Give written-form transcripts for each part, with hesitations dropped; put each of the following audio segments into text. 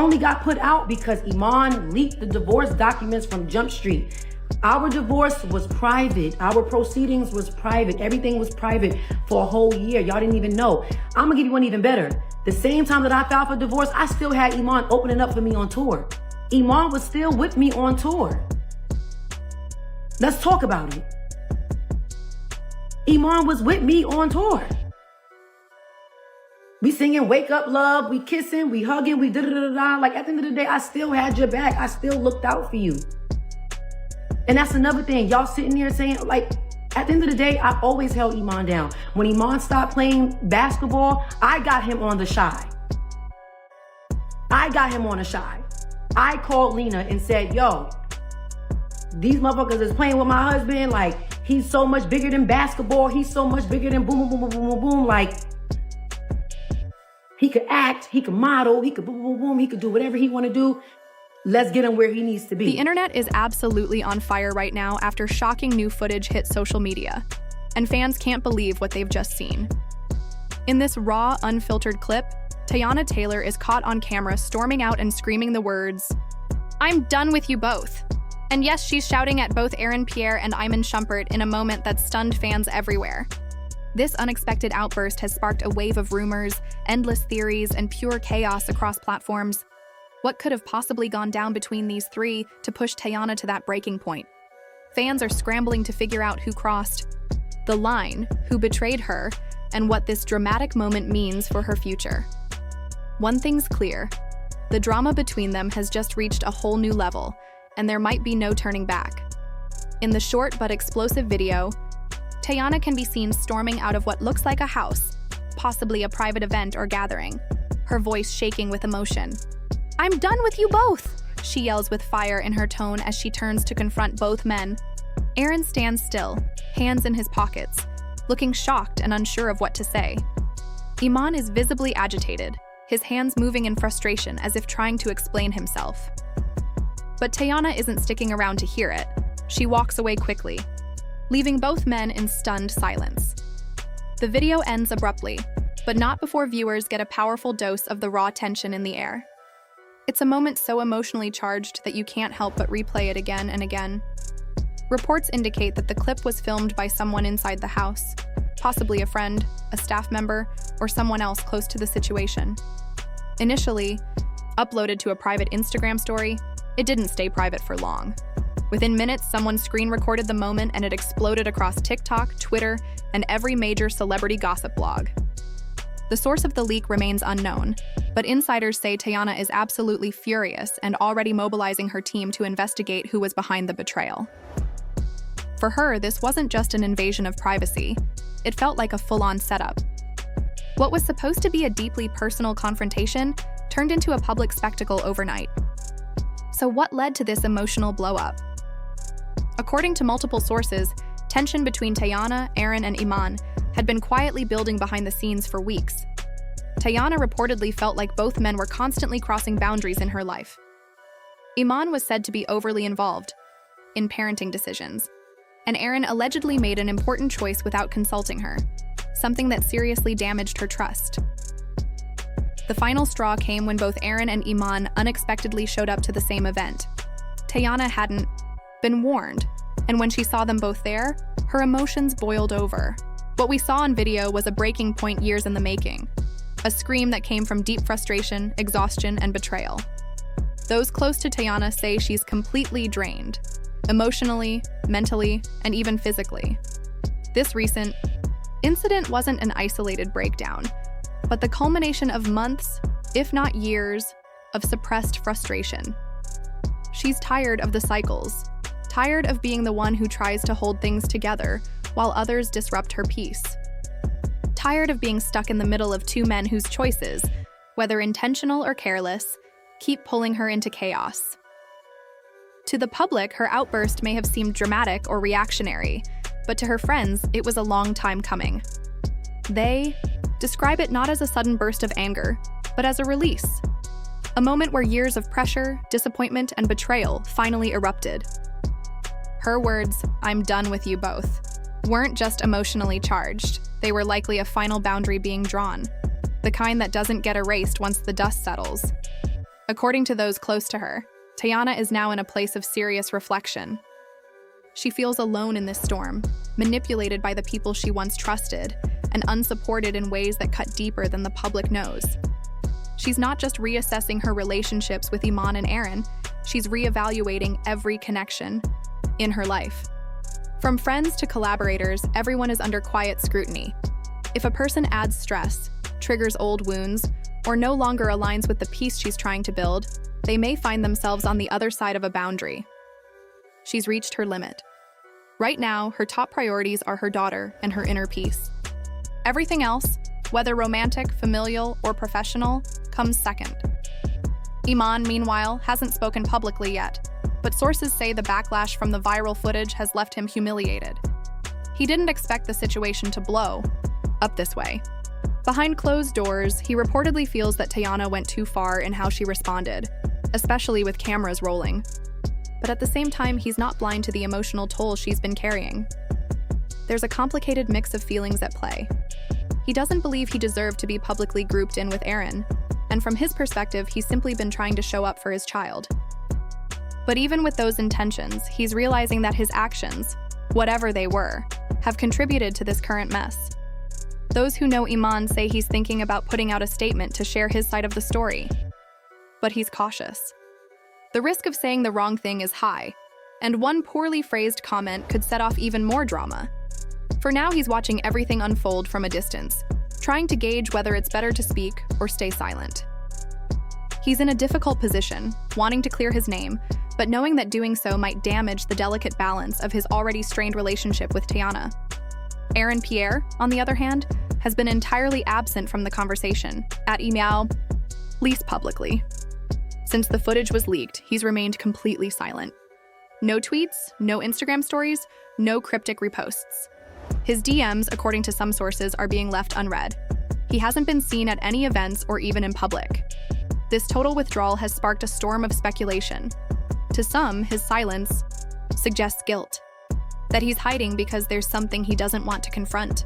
only got put out because Iman leaked the divorce documents from Jump Street. Our divorce was private. Our proceedings was private. Everything was private for a whole year. Y'all didn't even know. I'm gonna give you one even better. The same time that I filed for divorce, I still had Iman opening up for me on tour. Iman was still with me on tour. Let's talk about it. Iman was with me on tour. We singing Wake Up Love, we kissing, we hugging, we da-da-da-da-da. Like at the end of the day, I still had your back. I still looked out for you. And that's another thing. Y'all sitting there saying, like, at the end of the day, I always held Iman down. When Iman stopped playing basketball, I got him on the shy. I called Lena and said, yo, these motherfuckers is playing with my husband. Like, he's so much bigger than basketball. He's so much bigger than boom, boom, boom, boom, boom, boom. Like, he could act, he could model, he could boom, boom, boom. He could do whatever he want to do. Let's get him where he needs to be. The internet is absolutely on fire right now after shocking new footage hit social media, and fans can't believe what they've just seen. In this raw, unfiltered clip, Teyana Taylor is caught on camera storming out and screaming the words, "I'm done with you both." And yes, she's shouting at both Pierre and Iman Shumpert in a moment that stunned fans everywhere. This unexpected outburst has sparked a wave of rumors, endless theories, and pure chaos across platforms. What could have possibly gone down between these three to push Teyana to that breaking point? Fans are scrambling to figure out who crossed the line, who betrayed her, and what this dramatic moment means for her future. One thing's clear: the drama between them has just reached a whole new level, and there might be no turning back. In the short but explosive video, Teyana can be seen storming out of what looks like a house, possibly a private event or gathering, her voice shaking with emotion. "I'm done with you both," she yells with fire in her tone as she turns to confront both men. Aaron stands still, hands in his pockets, looking shocked and unsure of what to say. Iman is visibly agitated, his hands moving in frustration as if trying to explain himself. But Teyana isn't sticking around to hear it. She walks away quickly, leaving both men in stunned silence. The video ends abruptly, but not before viewers get a powerful dose of the raw tension in the air. It's a moment so emotionally charged that you can't help but replay it again and again. Reports indicate that the clip was filmed by someone inside the house, possibly a friend, a staff member, or someone else close to the situation. Initially uploaded to a private Instagram story, it didn't stay private for long. Within minutes, someone screen recorded the moment and it exploded across TikTok, Twitter, and every major celebrity gossip blog. The source of the leak remains unknown, but insiders say Teyana is absolutely furious and already mobilizing her team to investigate who was behind the betrayal. For her, this wasn't just an invasion of privacy. It felt like a full-on setup. What was supposed to be a deeply personal confrontation turned into a public spectacle overnight. So what led to this emotional blow-up? According to multiple sources, tension between Teyana, Aaron, and Iman had been quietly building behind the scenes for weeks. Teyana reportedly felt like both men were constantly crossing boundaries in her life. Iman was said to be overly involved in parenting decisions, and Aaron allegedly made an important choice without consulting her, something that seriously damaged her trust. The final straw came when both Aaron and Iman unexpectedly showed up to the same event. Teyana hadn't been warned, and when she saw them both there, her emotions boiled over. What we saw on video was a breaking point years in the making, a scream that came from deep frustration, exhaustion, and betrayal. Those close to Teyana say she's completely drained, emotionally, mentally, and even physically. This recent incident wasn't an isolated breakdown, but the culmination of months, if not years, of suppressed frustration. She's tired of the cycles, tired of being the one who tries to hold things together while others disrupt her peace. Tired of being stuck in the middle of two men whose choices, whether intentional or careless, keep pulling her into chaos. To the public, her outburst may have seemed dramatic or reactionary, but to her friends, it was a long time coming. They describe it not as a sudden burst of anger, but as a release. A moment where years of pressure, disappointment, and betrayal finally erupted. Her words, "I'm done with you both," weren't just emotionally charged. They were likely a final boundary being drawn, the kind that doesn't get erased once the dust settles. According to those close to her, Teyana is now in a place of serious reflection. She feels alone in this storm, manipulated by the people she once trusted, and unsupported in ways that cut deeper than the public knows. She's not just reassessing her relationships with Iman and Aaron, she's reevaluating every connection in her life. From friends to collaborators, everyone is under quiet scrutiny. If a person adds stress, triggers old wounds, or no longer aligns with the peace she's trying to build, they may find themselves on the other side of a boundary. She's reached her limit. Right now, her top priorities are her daughter and her inner peace. Everything else, whether romantic, familial, or professional, comes second. Iman, meanwhile, hasn't spoken publicly yet, but sources say the backlash from the viral footage has left him humiliated. He didn't expect the situation to blow up this way. Behind closed doors, he reportedly feels that Teyana went too far in how she responded, especially with cameras rolling. But at the same time, he's not blind to the emotional toll she's been carrying. There's a complicated mix of feelings at play. He doesn't believe he deserved to be publicly grouped in with Aaron, and from his perspective, he's simply been trying to show up for his child. But even with those intentions, he's realizing that his actions, whatever they were, have contributed to this current mess. Those who know Iman say he's thinking about putting out a statement to share his side of the story. But he's cautious. The risk of saying the wrong thing is high, and one poorly phrased comment could set off even more drama. For now, he's watching everything unfold from a distance, trying to gauge whether it's better to speak or stay silent. He's in a difficult position, wanting to clear his name, but knowing that doing so might damage the delicate balance of his already strained relationship with Teyana. Pierre, on the other hand, has been entirely absent from the conversation, at least publicly. Since the footage was leaked, he's remained completely silent. No tweets, no Instagram stories, no cryptic reposts. His DMs, according to some sources, are being left unread. He hasn't been seen at any events or even in public. This total withdrawal has sparked a storm of speculation. To some, his silence suggests guilt, that he's hiding because there's something he doesn't want to confront.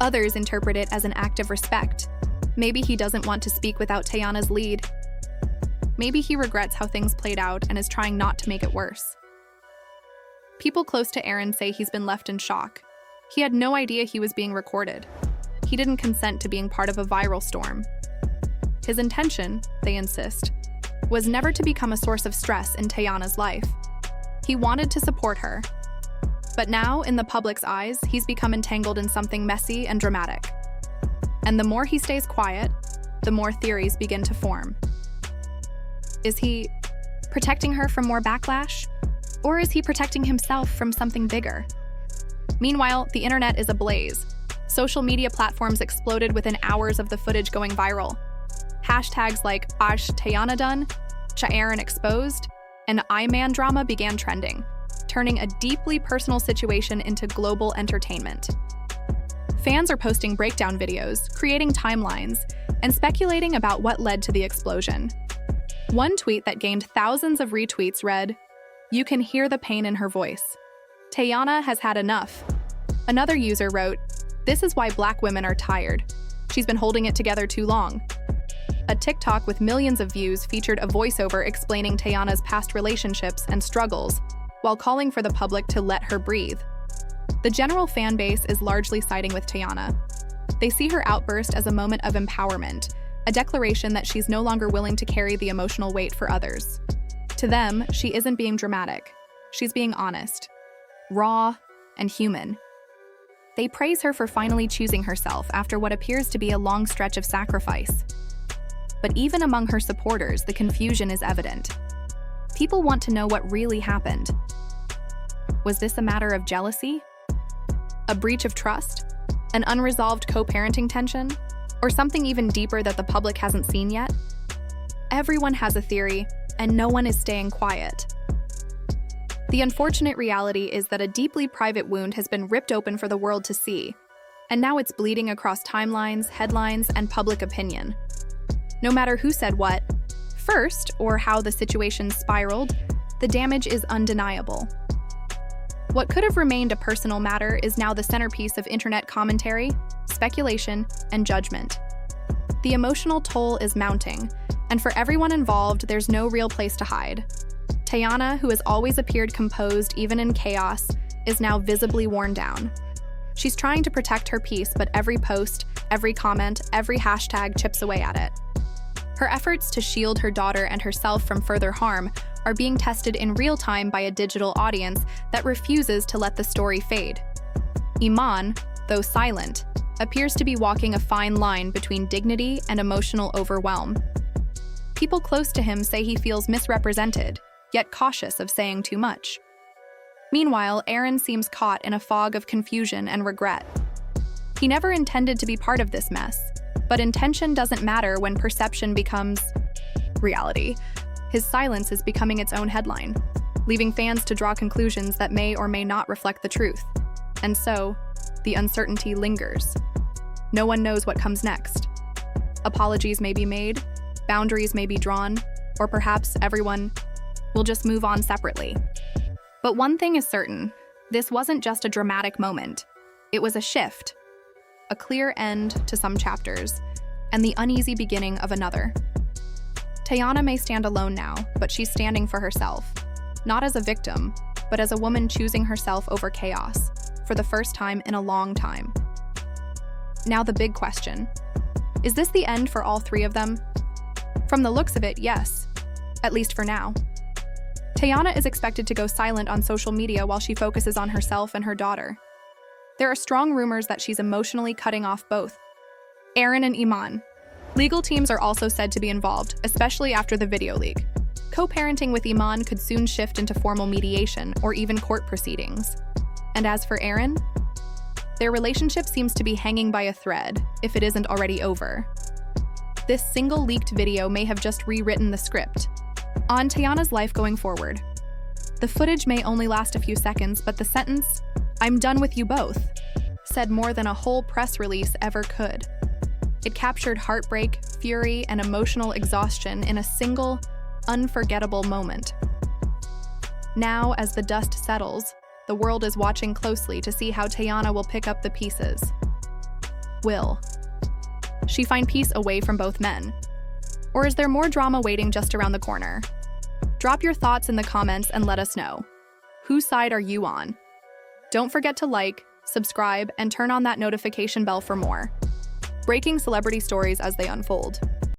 Others interpret it as an act of respect. Maybe he doesn't want to speak without Teyana's lead. Maybe he regrets how things played out and is trying not to make it worse. People close to Aaron say he's been left in shock. He had no idea he was being recorded. He didn't consent to being part of a viral storm. His intention, they insist, was never to become a source of stress in Teyana's life. He wanted to support her. But now, in the public's eyes, he's become entangled in something messy and dramatic. And the more he stays quiet, the more theories begin to form. Is he protecting her from more backlash? Or is he protecting himself from something bigger? Meanwhile, the internet is ablaze. Social media platforms exploded within hours of the footage going viral. Hashtags like Teyana done, Aaron exposed, and Iman drama began trending, turning a deeply personal situation into global entertainment. Fans are posting breakdown videos, creating timelines, and speculating about what led to the explosion. One tweet that gained thousands of retweets read, "You can hear the pain in her voice. Teyana has had enough." Another user wrote, "This is why Black women are tired. She's been holding it together too long." A TikTok with millions of views featured a voiceover explaining Teyana's past relationships and struggles, while calling for the public to let her breathe. The general fan base is largely siding with Teyana. They see her outburst as a moment of empowerment, a declaration that she's no longer willing to carry the emotional weight for others. To them, she isn't being dramatic. She's being honest, raw, and human. They praise her for finally choosing herself after what appears to be a long stretch of sacrifice. But even among her supporters, the confusion is evident. People want to know what really happened. Was this a matter of jealousy? A breach of trust? An unresolved co-parenting tension? Or something even deeper that the public hasn't seen yet? Everyone has a theory, and no one is staying quiet. The unfortunate reality is that a deeply private wound has been ripped open for the world to see, and now it's bleeding across timelines, headlines, and public opinion. No matter who said what first or how the situation spiraled, the damage is undeniable. What could have remained a personal matter is now the centerpiece of internet commentary, speculation, and judgment. The emotional toll is mounting, And for everyone involved, there's no real place to hide. Teyana, who has always appeared composed even in chaos, is now visibly worn down. She's trying to protect her peace, but every post, every comment, every hashtag chips away at it. Her efforts to shield her daughter and herself from further harm are being tested in real time by a digital audience that refuses to let the story fade. Iman, though silent, appears to be walking a fine line between dignity and emotional overwhelm. People close to him say he feels misrepresented, yet cautious of saying too much. Meanwhile, Aaron seems caught in a fog of confusion and regret. He never intended to be part of this mess, but intention doesn't matter when perception becomes reality. His silence is becoming its own headline, leaving fans to draw conclusions that may or may not reflect the truth. And so, the uncertainty lingers. No one knows what comes next. Apologies may be made, boundaries may be drawn, or perhaps everyone will just move on separately. But one thing is certain, this wasn't just a dramatic moment. It was a shift, a clear end to some chapters, and the uneasy beginning of another. Teyana may stand alone now, but she's standing for herself, not as a victim, but as a woman choosing herself over chaos, for the first time in a long time. Now the big question. Is this the end for all three of them? From the looks of it, yes, at least for now. Teyana is expected to go silent on social media while she focuses on herself and her daughter. There are strong rumors that she's emotionally cutting off both Aaron and Iman. Legal teams are also said to be involved, especially after the video leak. Co-parenting with Iman could soon shift into formal mediation or even court proceedings. And as for Aaron, their relationship seems to be hanging by a thread, if it isn't already over. This single leaked video may have just rewritten the script on Teyana's life going forward. The footage may only last a few seconds, but the sentence, "I'm done with you both," said more than a whole press release ever could. It captured heartbreak, fury, and emotional exhaustion in a single, unforgettable moment. Now, as the dust settles, the world is watching closely to see how Teyana will pick up the pieces. Will she find peace away from both men? Or is there more drama waiting just around the corner? Drop your thoughts in the comments and let us know. Whose side are you on? Don't forget to like, subscribe, and turn on that notification bell for more breaking celebrity stories as they unfold.